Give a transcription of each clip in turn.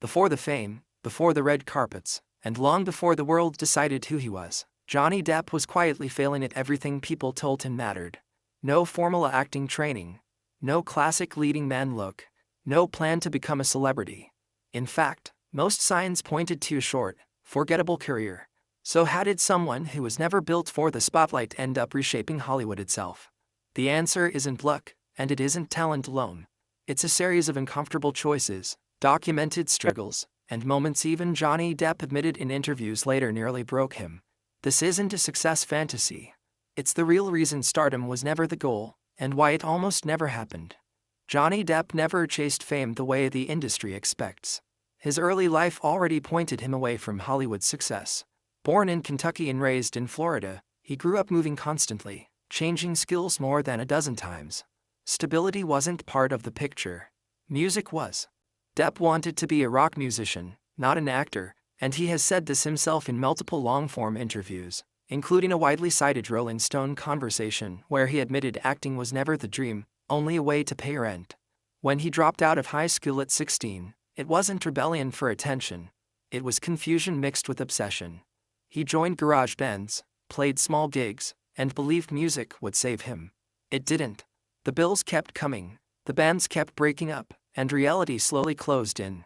Before the fame, before the red carpets, and long before the world decided who he was, Johnny Depp was quietly failing at everything people told him mattered. No formal acting training. No classic leading man look. No plan to become a celebrity. In fact, most signs pointed to a short, forgettable career. So how did someone who was never built for the spotlight end up reshaping Hollywood itself? The answer isn't luck, and it isn't talent alone. It's a series of uncomfortable choices, documented struggles, and moments even Johnny Depp admitted in interviews later nearly broke him. This isn't a success fantasy. It's the real reason stardom was never the goal, and why it almost never happened. Johnny Depp never chased fame the way the industry expects. His early life already pointed him away from Hollywood success. Born in Kentucky and raised in Florida, he grew up moving constantly, changing skills more than a dozen times. Stability wasn't part of the picture. Music was. Depp wanted to be a rock musician, not an actor, and he has said this himself in multiple long-form interviews, including a widely cited Rolling Stone conversation where he admitted acting was never the dream, only a way to pay rent. When he dropped out of high school at 16, it wasn't rebellion for attention. It was confusion mixed with obsession. He joined garage bands, played small gigs, and believed music would save him. It didn't. The bills kept coming, the bands kept breaking up, and reality slowly closed in.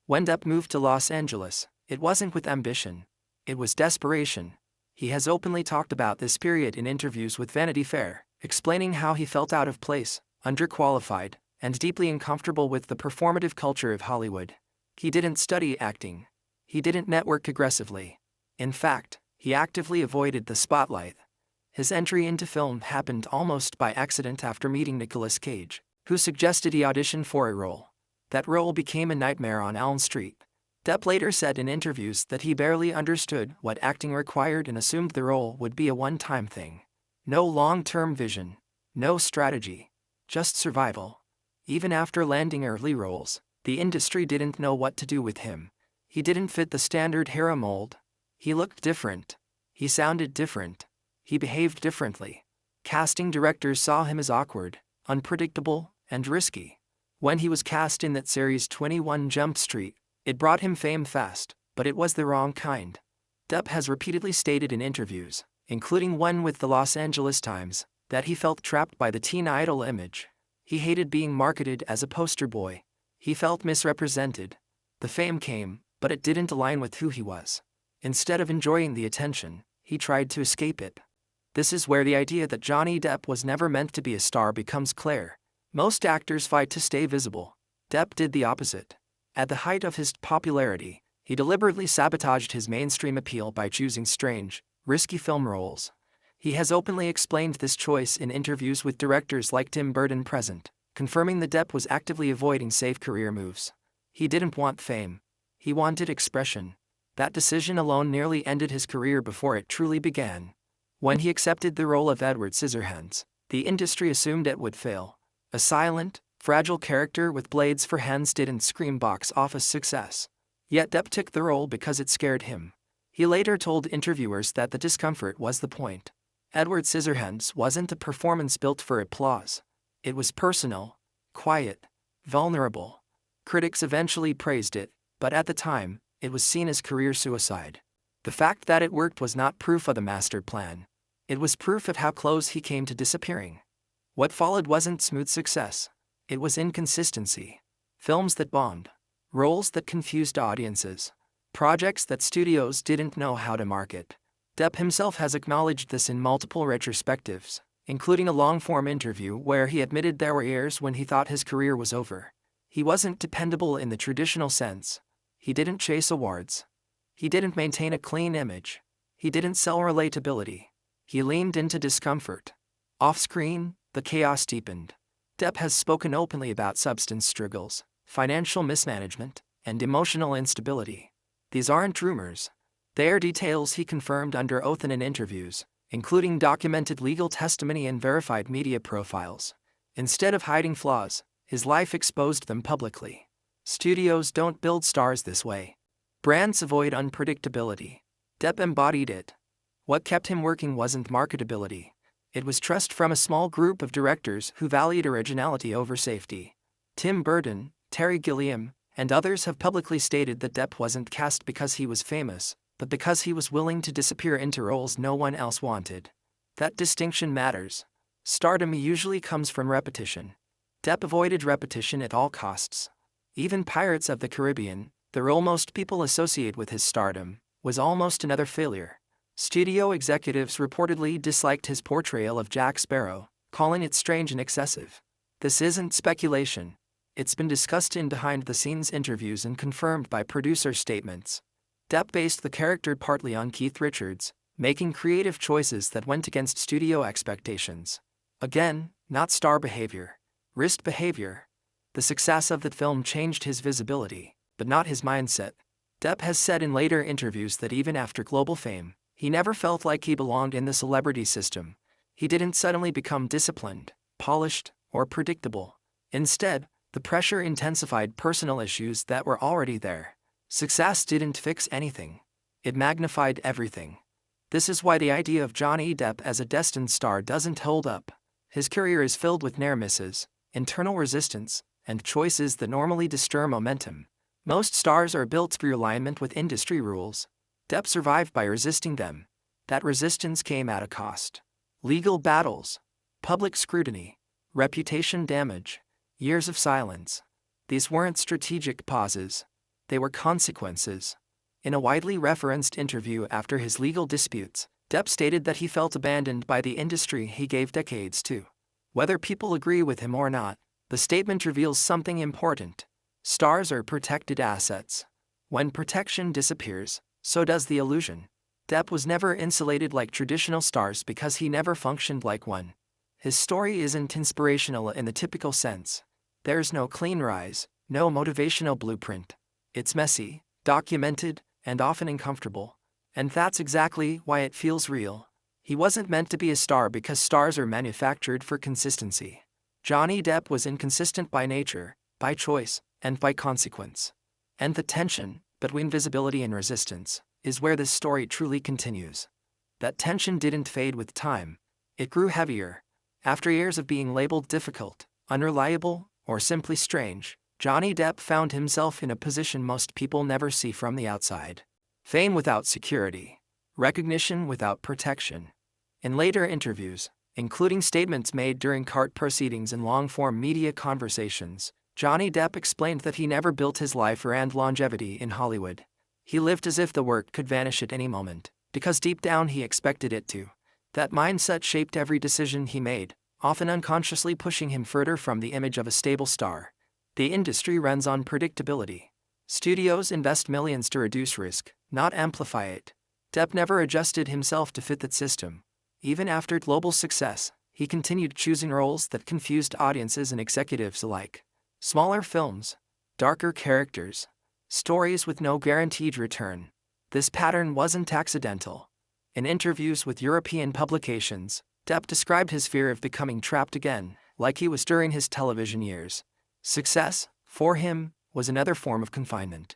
When Depp moved to Los Angeles, it wasn't with ambition. It was desperation. He has openly talked about this period in interviews with Vanity Fair, explaining how he felt out of place, underqualified, and deeply uncomfortable with the performative culture of Hollywood. He didn't study acting. He didn't network aggressively. In fact, he actively avoided the spotlight. His entry into film happened almost by accident after meeting Nicolas Cage, who suggested he audition for a role. That role became a nightmare on Elm Street. Depp later said in interviews that he barely understood what acting required and assumed the role would be a one-time thing. No long-term vision. No strategy. Just survival. Even after landing early roles, the industry didn't know what to do with him. He didn't fit the standard hero mold. He looked different. He sounded different. He behaved differently. Casting directors saw him as awkward, unpredictable, and risky. When he was cast in that series 21 Jump Street, it brought him fame fast, but it was the wrong kind. Depp has repeatedly stated in interviews, including one with the Los Angeles Times, that he felt trapped by the teen idol image. He hated being marketed as a poster boy. He felt misrepresented. The fame came, but it didn't align with who he was. Instead of enjoying the attention, he tried to escape it. This is where the idea that Johnny Depp was never meant to be a star becomes clear. Most actors fight to stay visible. Depp did the opposite. At the height of his popularity, he deliberately sabotaged his mainstream appeal by choosing strange, risky film roles. He has openly explained this choice in interviews with directors like Tim Burton present, confirming that Depp was actively avoiding safe career moves. He didn't want fame. He wanted expression. That decision alone nearly ended his career before it truly began. When he accepted the role of Edward Scissorhands, the industry assumed it would fail. A silent, fragile character with blades for hands didn't scream box office success. Yet Depp took the role because it scared him. He later told interviewers that the discomfort was the point. Edward Scissorhands wasn't a performance built for applause. It was personal, quiet, vulnerable. Critics eventually praised it, but at the time, it was seen as career suicide. The fact that it worked was not proof of the master plan. It was proof of how close he came to disappearing. What followed wasn't smooth success. It was inconsistency. Films that bombed. Roles that confused audiences. Projects that studios didn't know how to market. Depp himself has acknowledged this in multiple retrospectives, including a long-form interview where he admitted there were years when he thought his career was over. He wasn't dependable in the traditional sense. He didn't chase awards. He didn't maintain a clean image. He didn't sell relatability. He leaned into discomfort. Off-screen, the chaos deepened. Depp has spoken openly about substance struggles, financial mismanagement, and emotional instability. These aren't rumors. They are details he confirmed under oath and in interviews, including documented legal testimony and verified media profiles. Instead of hiding flaws, his life exposed them publicly. Studios don't build stars this way. Brands avoid unpredictability. Depp embodied it. What kept him working wasn't marketability. It was trust from a small group of directors who valued originality over safety. Tim Burton, Terry Gilliam, And others have publicly stated that Depp wasn't cast because he was famous, but because he was willing to disappear into roles no one else wanted. That distinction matters. Stardom usually comes from repetition. Depp avoided repetition at all costs. Even Pirates of the Caribbean, the role most people associate with his stardom, was almost another failure. Studio executives reportedly disliked his portrayal of Jack Sparrow, calling it strange and excessive. This isn't speculation. It's been discussed in behind-the-scenes interviews and confirmed by producer statements. Depp based the character partly on Keith Richards, making creative choices that went against studio expectations. Again, not star behavior, risk behavior. The success of that film changed his visibility, but not his mindset. Depp has said in later interviews that even after global fame, he never felt like he belonged in the celebrity system. He didn't suddenly become disciplined, polished, or predictable. Instead, the pressure intensified personal issues that were already there. Success didn't fix anything. It magnified everything. This is why the idea of Johnny Depp as a destined star doesn't hold up. His career is filled with near misses, internal resistance, and choices that normally disturb momentum. Most stars are built through alignment with industry rules. Depp survived by resisting them. That resistance came at a cost. Legal battles, public scrutiny, reputation damage, years of silence. These weren't strategic pauses. They were consequences. In a widely referenced interview after his legal disputes, Depp stated that he felt abandoned by the industry he gave decades to. Whether people agree with him or not, the statement reveals something important. Stars are protected assets. When protection disappears, so does the illusion. Depp was never insulated like traditional stars because he never functioned like one. His story isn't inspirational in the typical sense. There's no clean rise, no motivational blueprint. It's messy, documented, and often uncomfortable. And that's exactly why it feels real. He wasn't meant to be a star because stars are manufactured for consistency. Johnny Depp was inconsistent by nature, by choice, and by consequence. And the tension between visibility and resistance is where this story truly continues. That tension didn't fade with time. It grew heavier. After years of being labeled difficult, unreliable, or simply strange, Johnny Depp found himself in a position most people never see from the outside. Fame without security. Recognition without protection. In later interviews, including statements made during court proceedings and long-form media conversations, Johnny Depp explained that he never built his life around longevity in Hollywood. He lived as if the work could vanish at any moment, because deep down he expected it to. That mindset shaped every decision he made, often unconsciously pushing him further from the image of a stable star. The industry runs on predictability. Studios invest millions to reduce risk, not amplify it. Depp never adjusted himself to fit that system. Even after global success, he continued choosing roles that confused audiences and executives alike. Smaller films, darker characters, stories with no guaranteed return. This pattern wasn't accidental. In interviews with European publications, Depp described his fear of becoming trapped again, like he was during his television years. Success, for him, was another form of confinement.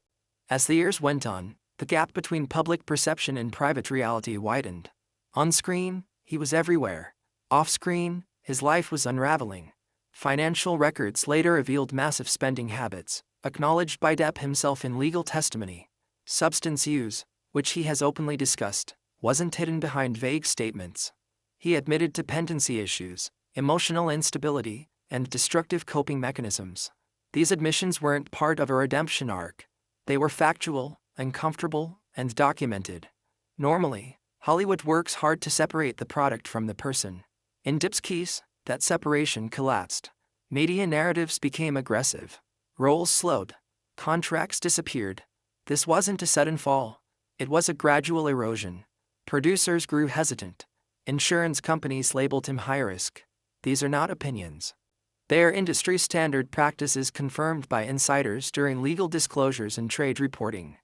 As the years went on, the gap between public perception and private reality widened. On screen, he was everywhere. Off screen, his life was unraveling. Financial records later revealed massive spending habits, acknowledged by Depp himself in legal testimony. Substance use, which he has openly discussed, wasn't hidden behind vague statements. He admitted dependency issues, emotional instability, and destructive coping mechanisms. These admissions weren't part of a redemption arc. They were factual, uncomfortable, and documented. Normally, Hollywood works hard to separate the product from the person. In Depp's case, that separation collapsed. Media narratives became aggressive. Roles slowed. Contracts disappeared. This wasn't a sudden fall. It was a gradual erosion. Producers grew hesitant. Insurance companies labeled him high risk. These are not opinions. They are industry standard practices confirmed by insiders during legal disclosures and trade reporting.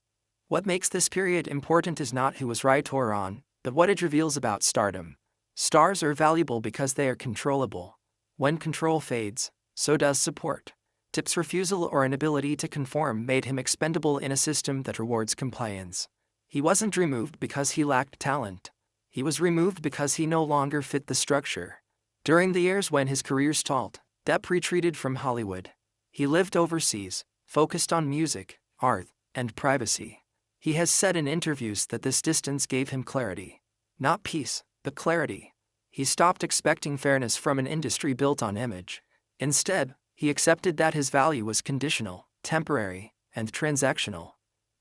What makes this period important is not who was right or wrong, but what it reveals about stardom. Stars are valuable because they are controllable. When control fades, so does support. Depp's refusal or inability to conform made him expendable in a system that rewards compliance. He wasn't removed because he lacked talent. He was removed because he no longer fit the structure. During the years when his career stalled, Depp retreated from Hollywood. He lived overseas, focused on music, art, and privacy. He has said in interviews that this distance gave him clarity. Not peace, but clarity. He stopped expecting fairness from an industry built on image. Instead, he accepted that his value was conditional, temporary, and transactional.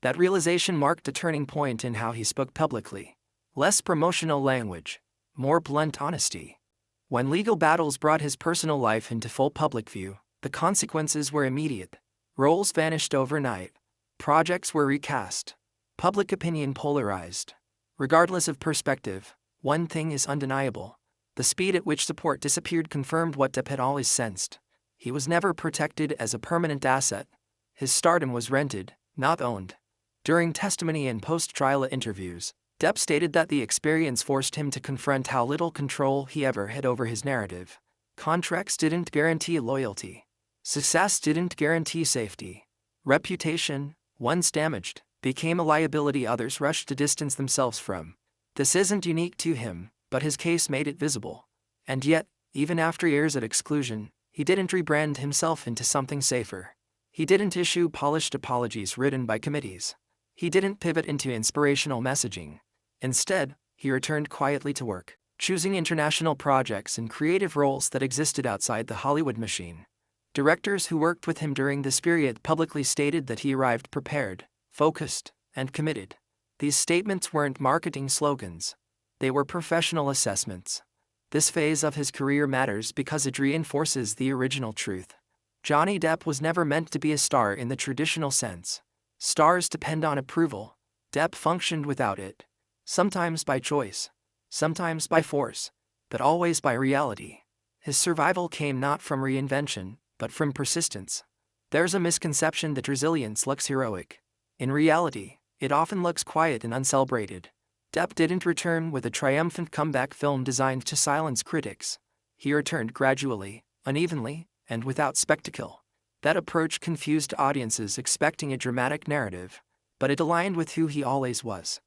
That realization marked a turning point in how he spoke publicly. Less promotional language, more blunt honesty. When legal battles brought his personal life into full public view, the consequences were immediate. Roles vanished overnight. Projects were recast. Public opinion polarized. Regardless of perspective, one thing is undeniable. The speed at which support disappeared confirmed what Depp had always sensed. He was never protected as a permanent asset. His stardom was rented, not owned. During testimony and post-trial interviews, Depp stated that the experience forced him to confront how little control he ever had over his narrative. Contracts didn't guarantee loyalty. Success didn't guarantee safety. Reputation, once damaged, became a liability others rushed to distance themselves from. This isn't unique to him, but his case made it visible. And yet, even after years of exclusion, he didn't rebrand himself into something safer. He didn't issue polished apologies written by committees. He didn't pivot into inspirational messaging. Instead, he returned quietly to work, choosing international projects and creative roles that existed outside the Hollywood machine. Directors who worked with him during this period publicly stated that he arrived prepared, focused, and committed. These statements weren't marketing slogans. They were professional assessments. This phase of his career matters because it reinforces the original truth. Johnny Depp was never meant to be a star in the traditional sense. Stars depend on approval. Depp functioned without it. Sometimes by choice, sometimes by force, but always by reality. His survival came not from reinvention, but from persistence. There's a misconception that resilience looks heroic. In reality, it often looks quiet and uncelebrated. Depp didn't return with a triumphant comeback film designed to silence critics. He returned gradually, unevenly, and without spectacle. That approach confused audiences expecting a dramatic narrative, but it aligned with who he always was.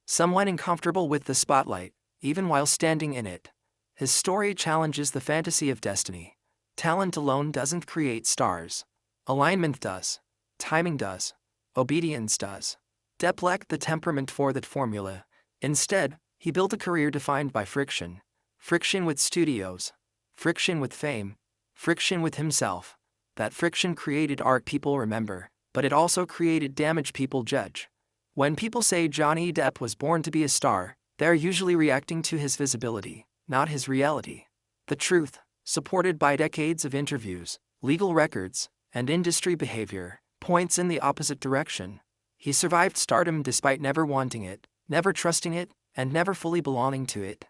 Someone uncomfortable with the spotlight, even while standing in it. His story challenges the fantasy of destiny. Talent alone doesn't create stars. Alignment does. Timing does. Obedience does. Depp lacked the temperament for that formula. Instead, he built a career defined by friction. Friction with studios. Friction with fame. Friction with himself. That friction created art people remember, but it also created damage people judge. When people say Johnny Depp was born to be a star, they're usually reacting to his visibility, not his reality. The truth, supported by decades of interviews, legal records, and industry behavior, points in the opposite direction. He survived stardom despite never wanting it, never trusting it, and never fully belonging to it.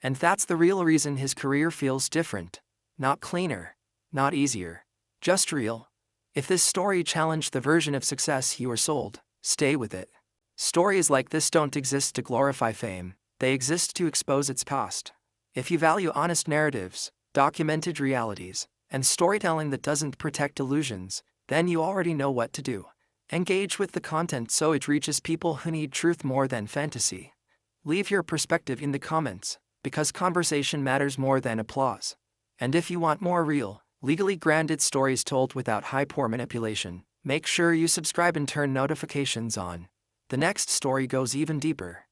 And that's the real reason his career feels different. Not cleaner, not easier, just real. If this story challenged the version of success you were sold, stay with it. Stories like this don't exist to glorify fame, they exist to expose its past. If you value honest narratives, documented realities, and storytelling that doesn't protect illusions, then you already know what to do. Engage with the content so it reaches people who need truth more than fantasy. Leave your perspective in the comments, because conversation matters more than applause. And if you want more real, legally grounded stories told without hype or manipulation, make sure you subscribe and turn notifications on. The next story goes even deeper.